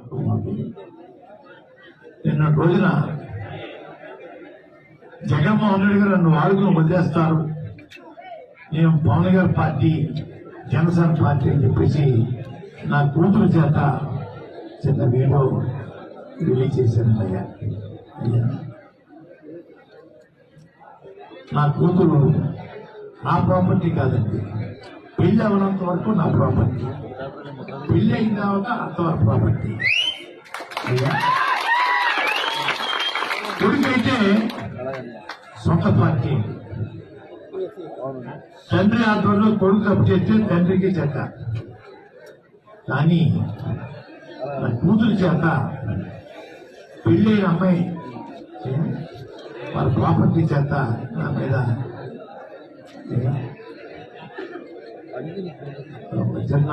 హక్కు మాకు. నిన్న రోజున జగన్మోహన్ రెడ్డి గారు నన్ను వాడుకుని వదిలేస్తారు, నేను పవన్ గారి పార్టీ జనసేన పార్టీ అని చెప్పేసి నా కూతురు చేత చిన్న వీడియో రిలీజ్ చేశాను. అయ్యా నా కూతురు నా ప్రాపర్టీ కాదండి, పెళ్లి అవ్వనంత వరకు నా ప్రాపర్టీ, పెళ్లి అయిన తర్వాత అంతవరకు ప్రాపర్టీ. అయ్యా కొడుకైతే సొంత పార్టీ, తండ్రి ఆధ్వర్యంలో కొడుకు తప్పు చేస్తే తండ్రికి చెత్త, కానీ నా కూతురు చేత పెళ్ళైన అమ్మాయి వాళ్ళ ప్రాపర్టీ చేత నా మీద చిన్న